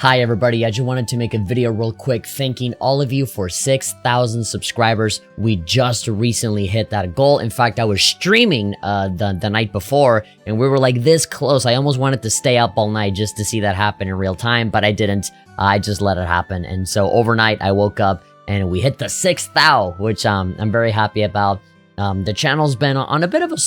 Hi everybody, I just wanted to make a video real quick thanking all of you for 6,000 subscribers. We just recently hit that goal. In fact, I was streaming the night before and we were like this close. I almost wanted to stay up all night just to see that happen in real time, but I didn't. I just let it happen. And so overnight I woke up and we hit the 6,000, which I'm very happy about. The channel's been on a bit of a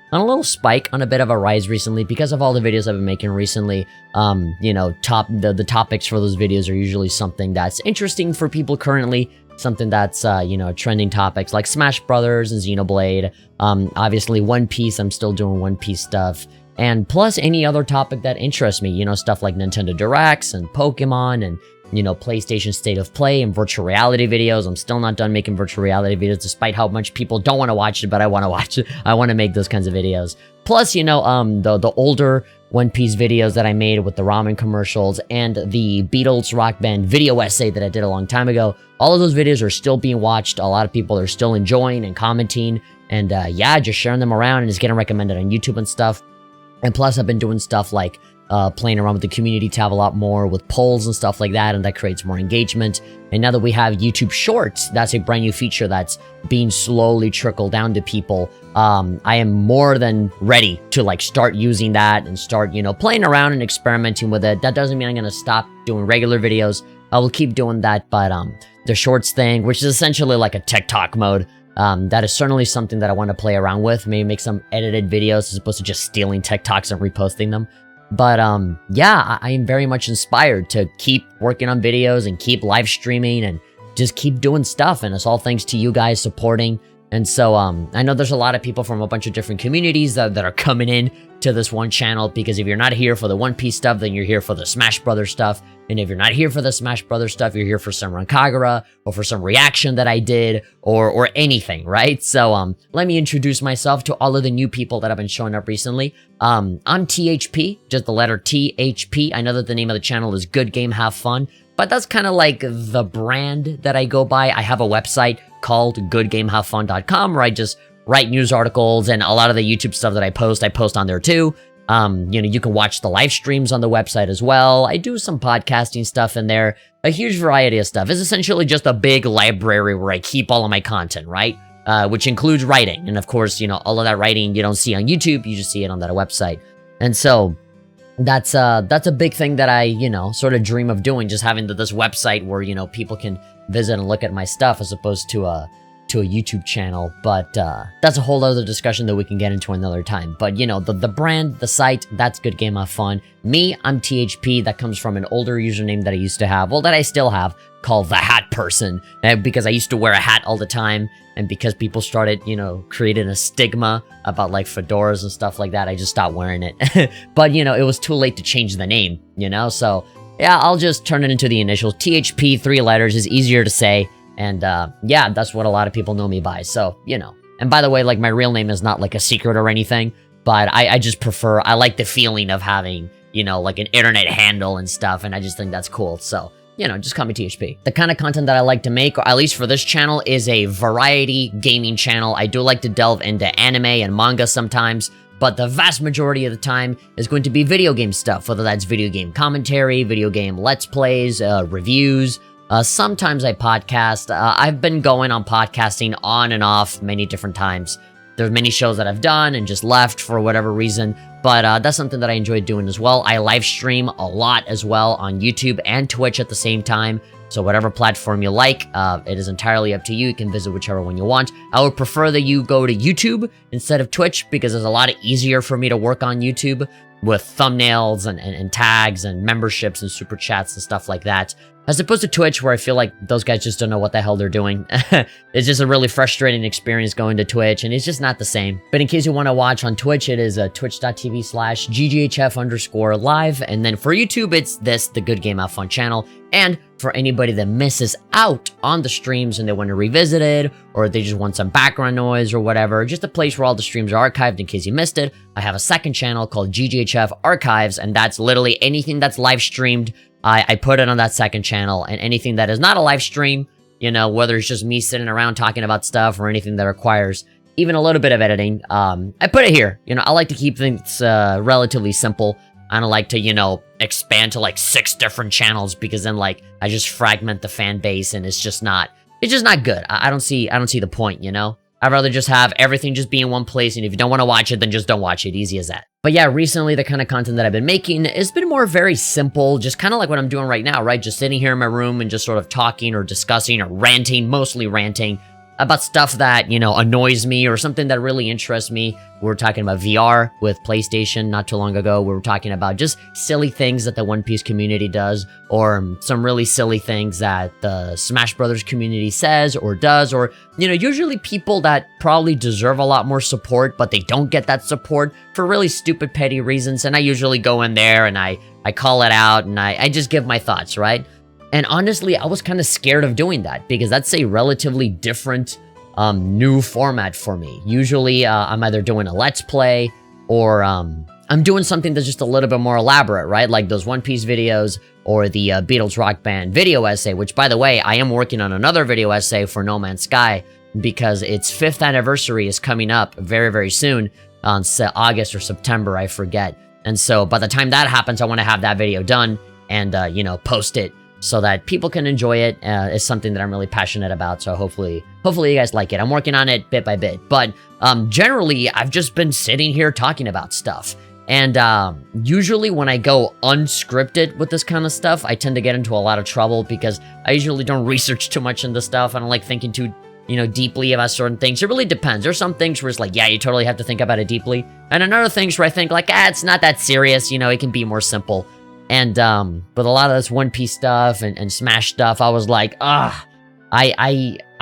on a little spike, on a bit of a rise recently because of all the videos I've been making recently. You know, the topics for those videos are usually something that's interesting for people currently, something that's, you know, trending topics like Smash Brothers and Xenoblade. Obviously One Piece, I'm still doing One Piece stuff. And plus any other topic that interests me, you know, stuff like Nintendo Directs and Pokemon and, you know, PlayStation State of Play and virtual reality videos. I'm still not done making virtual reality videos despite how much people don't want to watch it, but I want to watch it. I want to make those kinds of videos. Plus, you know, the older One Piece videos that I made with the ramen commercials and the Beatles rock band video essay that I did a long time ago. All of those videos are still being watched. A lot of people are still enjoying and commenting and yeah, just sharing them around and it's getting recommended on YouTube and stuff. And plus, I've been doing stuff like playing around with the community tab a lot more with polls and stuff like that, and that creates more engagement. And now that we have YouTube Shorts, that's a brand new feature that's being slowly trickled down to people. I am more than ready to like start using that and start, you know, playing around and experimenting with it. That doesn't mean I'm gonna stop doing regular videos. I will keep doing that, but the Shorts thing, which is essentially like a TikTok mode, that is certainly something that I want to play around with. Maybe make some edited videos as opposed to just stealing TikToks and reposting them. But yeah, I am very much inspired to keep working on videos and keep live streaming and just keep doing stuff. And it's all thanks to you guys supporting. And so I know there's a lot of people from a bunch of different communities that are coming in to this one channel, because if you're not here for the One Piece stuff, then you're here for the Smash Brothers stuff. And if you're not here for the Smash Brothers stuff, you're here for some Rankagura or for some reaction that I did or anything, right? So let me introduce myself to all of the new people that have been showing up recently. I'm THP, just the letter THP. I know that the name of the channel is Good Game Have Fun, but that's kind of like the brand that I go by. I have a website called goodgamehavefun.com where I just write news articles, and a lot of the YouTube stuff that I post on there too. You know, you can watch the live streams on the website as well. I do some podcasting stuff in there, a huge variety of stuff. It's essentially just a big library where I keep all of my content, right? Which includes writing. And of course, you know, all of that writing you don't see on YouTube, you just see it on that website. And so that's a big thing that I, you know, sort of dream of doing, just having this website where, you know, people can visit and look at my stuff as opposed to a YouTube channel. But that's a whole other discussion that we can get into another time. But you know, the brand, the site, that's Good Game Have Fun. Me, I'm THP. That comes from an older username that I used to have, well, that I still have, called the Hat Person, because I used to wear a hat all the time, and because people started, you know, creating a stigma about like fedoras and stuff like that, I just stopped wearing it. But you know, it was too late to change the name, you know, so yeah, I'll just turn it into the initials. THP, 3 letters, is easier to say. And yeah, that's what a lot of people know me by, so, you know. And by the way, like, my real name is not like a secret or anything, but I just prefer, I like the feeling of having, you know, like an internet handle and stuff, and I just think that's cool, so, you know, just call me THP. The kind of content that I like to make, or at least for this channel, is a variety gaming channel. I do like to delve into anime and manga sometimes, but the vast majority of the time is going to be video game stuff, whether that's video game commentary, video game let's plays, reviews. Sometimes I podcast. I've been going on podcasting on and off many different times. There's many shows that I've done and just left for whatever reason, but that's something that I enjoy doing as well. I live stream a lot as well on YouTube and Twitch at the same time, so whatever platform you like, it is entirely up to you. You can visit whichever one you want. I would prefer that you go to YouTube instead of Twitch, because it's a lot easier for me to work on YouTube with thumbnails and tags and memberships and super chats and stuff like that, as opposed to Twitch, where I feel like those guys just don't know what the hell they're doing. It's just a really frustrating experience going to Twitch, and it's just not the same. But in case you want to watch on Twitch, it is twitch.tv/GGHF_live. And then for YouTube, it's the Good Game Have Fun channel. And for anybody that misses out on the streams and they want to revisit it, or they just want some background noise or whatever, just a place where all the streams are archived in case you missed it, I have a second channel called GGHF Archives, and that's literally anything that's live streamed. I put it on that second channel, and anything that is not a live stream, you know, whether it's just me sitting around talking about stuff or anything that requires even a little bit of editing, I put it here. You know, I like to keep things relatively simple. I don't like to, you know, expand to like 6 different channels because then like I just fragment the fan base and it's just not good. I don't see the point, you know? I'd rather just have everything just be in one place, and if you don't want to watch it, then just don't watch it. Easy as that. But yeah, recently the kind of content that I've been making has been more very simple, just kind of like what I'm doing right now, right? Just sitting here in my room and just sort of talking or discussing or ranting, mostly ranting, about stuff that, you know, annoys me or something that really interests me. We were talking about VR with PlayStation not too long ago. We were talking about just silly things that the One Piece community does, or some really silly things that the Smash Brothers community says or does, or, you know, usually people that probably deserve a lot more support, but they don't get that support for really stupid, petty reasons. And I usually go in there and I call it out and I just give my thoughts, right? And honestly, I was kind of scared of doing that because that's a relatively different new format for me. Usually, I'm either doing a Let's Play or I'm doing something that's just a little bit more elaborate, right? Like those One Piece videos or the Beatles Rock Band video essay, which, by the way, I am working on another video essay for No Man's Sky because its 5th anniversary is coming up very, very soon on August or September, I forget. And so by the time that happens, I want to have that video done and, you know, post it so that people can enjoy it. It's something that I'm really passionate about, so hopefully you guys like it. I'm working on it bit by bit, but generally, I've just been sitting here talking about stuff. And usually when I go unscripted with this kind of stuff, I tend to get into a lot of trouble because I usually don't research too much into stuff. I don't like thinking too, you know, deeply about certain things. It really depends. There's some things where it's like, yeah, you totally have to think about it deeply. And another things where I think like, it's not that serious, you know, it can be more simple. And, but a lot of this One Piece stuff and Smash stuff, I was like, I'm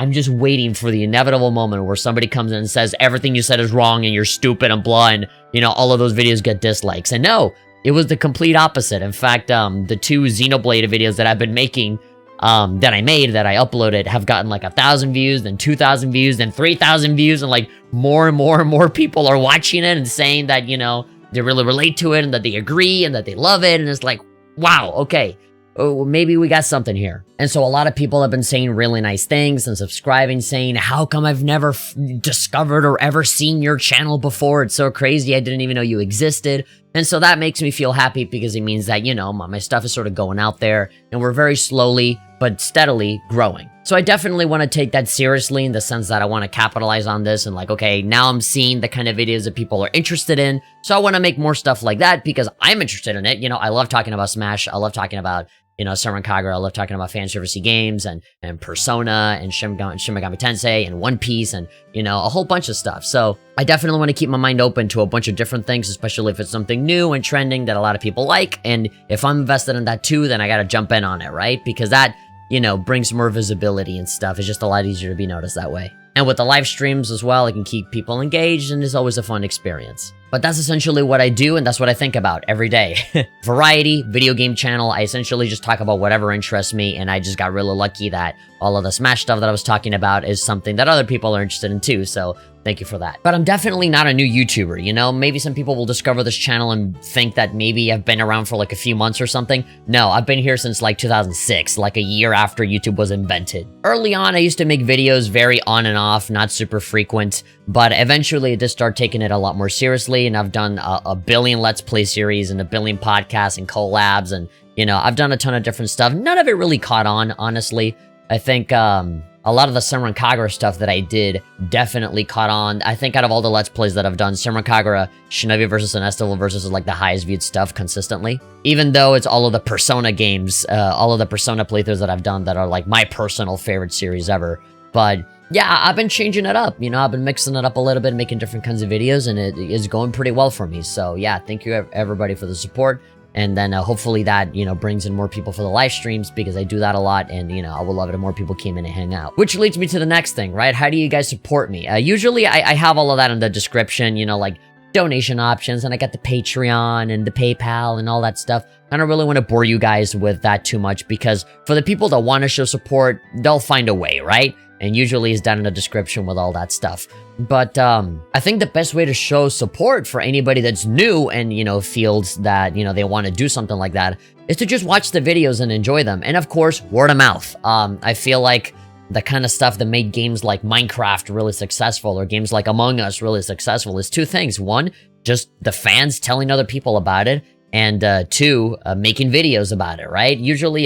just waiting for the inevitable moment where somebody comes in and says, everything you said is wrong and you're stupid and blah, and, you know, all of those videos get dislikes. And no, it was the complete opposite. In fact, the 2 Xenoblade videos that I've been making, that I uploaded have gotten like 1,000 views, then 2,000 views, then 3,000 views, and like more and more and more people are watching it and saying that, you know, they really relate to it and that they agree and that they love it. And it's like, wow, okay, maybe we got something here. And so a lot of people have been saying really nice things and subscribing, saying, how come I've never discovered or ever seen your channel before? It's so crazy. I didn't even know you existed. And so that makes me feel happy because it means that, you know, my stuff is sort of going out there and we're very slowly but steadily growing. So I definitely want to take that seriously in the sense that I want to capitalize on this and like, okay, now I'm seeing the kind of videos that people are interested in. So I want to make more stuff like that because I'm interested in it. You know, I love talking about Smash. I love talking about, you know, Summer Kagura. I love talking about fan servicey games and Persona and Shin Megami Tensei and One Piece and, you know, a whole bunch of stuff. So I definitely want to keep my mind open to a bunch of different things, especially if it's something new and trending that a lot of people like. And if I'm invested in that too, then I got to jump in on it, right? Because that, you know, brings more visibility and stuff. It's just a lot easier to be noticed that way. And with the live streams as well, I can keep people engaged and it's always a fun experience. But that's essentially what I do and that's what I think about every day. Variety, video game channel, I essentially just talk about whatever interests me, and I just got really lucky that all of the Smash stuff that I was talking about is something that other people are interested in too, so thank you for that. But I'm definitely not a new YouTuber, you know? Maybe some people will discover this channel and think that maybe I've been around for like a few months or something. No, I've been here since like 2006, like a year after YouTube was invented. Early on, I used to make videos very on and off, not super frequent, but eventually I just started taking it a lot more seriously, and I've done a billion Let's Play series and a billion podcasts and collabs, and, you know, I've done a ton of different stuff. None of it really caught on, honestly. I think, a lot of the Summer Kagura stuff that I did definitely caught on. I think out of all the Let's Plays that I've done, Summer Kagura, Shinobi vs. Estival versus is like the highest viewed stuff consistently. Even though it's all of the Persona games, all of the Persona playthroughs that I've done that are like my personal favorite series ever. But yeah, I've been changing it up. You know, I've been mixing it up a little bit, making different kinds of videos, and it is going pretty well for me. So yeah, thank you everybody for the support. And then hopefully that, you know, brings in more people for the live streams because I do that a lot. And, you know, I would love it if more people came in and hang out. Which leads me to the next thing, right? How do you guys support me? Usually I have all of that in the description, you know, like donation options. And I got the Patreon and the PayPal and all that stuff. I don't really want to bore you guys with that too much because for the people that want to show support, they'll find a way, right? And usually it's down in the description with all that stuff. But I think the best way to show support for anybody that's new and, you know, feels that, you know, they want to do something like that is to just watch the videos and enjoy them. And of course, word of mouth. I feel like the kind of stuff that made games like Minecraft really successful or games like Among Us really successful is 2 things. One, just the fans telling other people about it. and 2, making videos about it, right? Usually,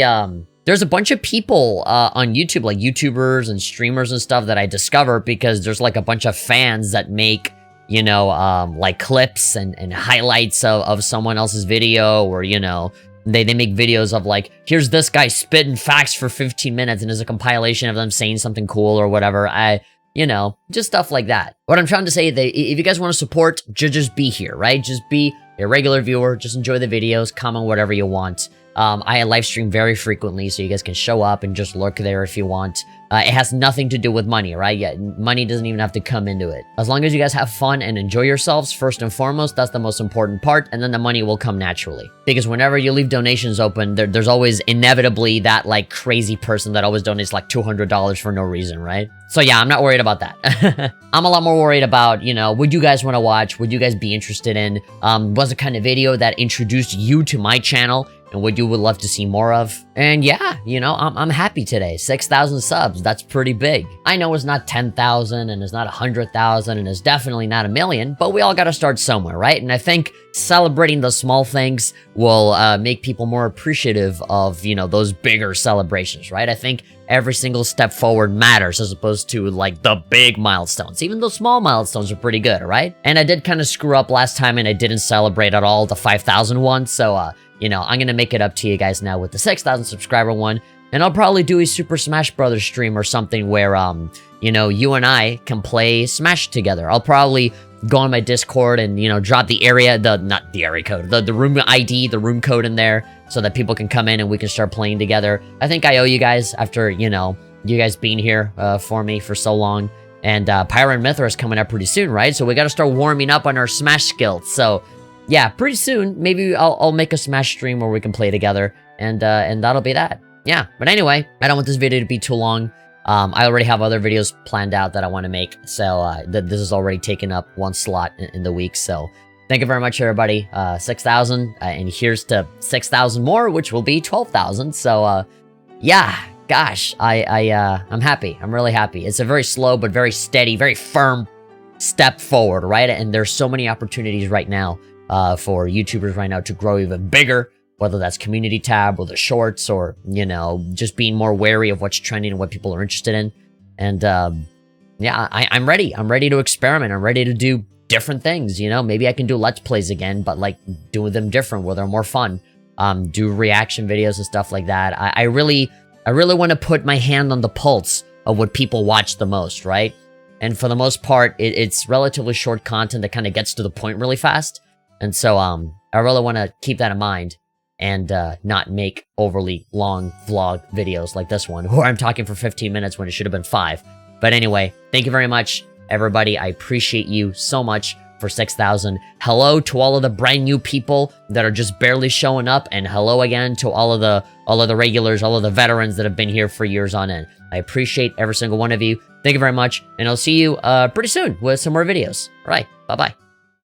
there's a bunch of people on YouTube, like YouTubers and streamers and stuff that I discover because there's like a bunch of fans that make, you know, like clips and highlights of someone else's video, or, you know, they make videos of like, here's this guy spitting facts for 15 minutes and there's a compilation of them saying something cool or whatever. You know, just stuff like that. What I'm trying to say is that if you guys want to support, just be here, right? Just be a regular viewer, just enjoy the videos, comment whatever you want. I live stream very frequently, so you guys can show up and just lurk there if you want. It has nothing to do with money, right? Yeah, money doesn't even have to come into it. As long as you guys have fun and enjoy yourselves, first and foremost, that's the most important part, and then the money will come naturally. Because whenever you leave donations open, there's always inevitably that, like, crazy person that always donates, like, $200 for no reason, right? So yeah, I'm not worried about that. I'm a lot more worried about, you know, would you guys want to watch? Would you guys be interested in? Was the kind of video that introduced you to my channel and what you would love to see more of? And yeah, you know, I'm happy today. 6,000 subs, that's pretty big. I know it's not 10,000 and it's not 100,000 and it's definitely not a million, but we all gotta start somewhere, right? And I think celebrating the small things will make people more appreciative of, you know, those bigger celebrations, right? I think every single step forward matters as opposed to like the big milestones. Even those small milestones are pretty good, right? And I did kind of screw up last time and I didn't celebrate at all the 5,000 one, so you know, I'm gonna make it up to you guys now with the 6,000 subscriber one, and I'll probably do a Super Smash Brothers stream or something where, you know, you and I can play Smash together. I'll probably go on my Discord and, you know, drop the not the area code, the room ID, the room code in there so that people can come in and we can start playing together. I think I owe you guys after, you know, you guys being here for me for so long. And Pyro and Mythra is coming up pretty soon, right? So we gotta start warming up on our Smash skills. So yeah, pretty soon, maybe I'll make a Smash stream where we can play together, and that'll be that. Yeah, but anyway, I don't want this video to be too long. I already have other videos planned out that I want to make, so this is already taken up one slot in the week, so thank you very much, everybody. 6,000, and here's to 6,000 more, which will be 12,000, so yeah, gosh, I'm happy. I'm really happy. It's a very slow but very steady, very firm step forward, right? And there's so many opportunities right now for YouTubers right now to grow even bigger, whether that's community tab or the shorts or, you know, just being more wary of what's trending and what people are interested in. And yeah, I'm ready. I'm ready to experiment. I'm ready to do different things, you know? Maybe I can do Let's Plays again, but like doing them different where they're more fun. Do reaction videos and stuff like that. I really want to put my hand on the pulse of what people watch the most, right? And for the most part, it's relatively short content that kind of gets to the point really fast. And so, I really want to keep that in mind and not make overly long vlog videos like this one, where I'm talking for 15 minutes when it should have been 5. But anyway, thank you very much, everybody. I appreciate you so much for 6,000. Hello to all of the brand new people that are just barely showing up, and hello again to all of the regulars, all of the veterans that have been here for years on end. I appreciate every single one of you. Thank you very much, and I'll see you pretty soon with some more videos. All right, bye-bye.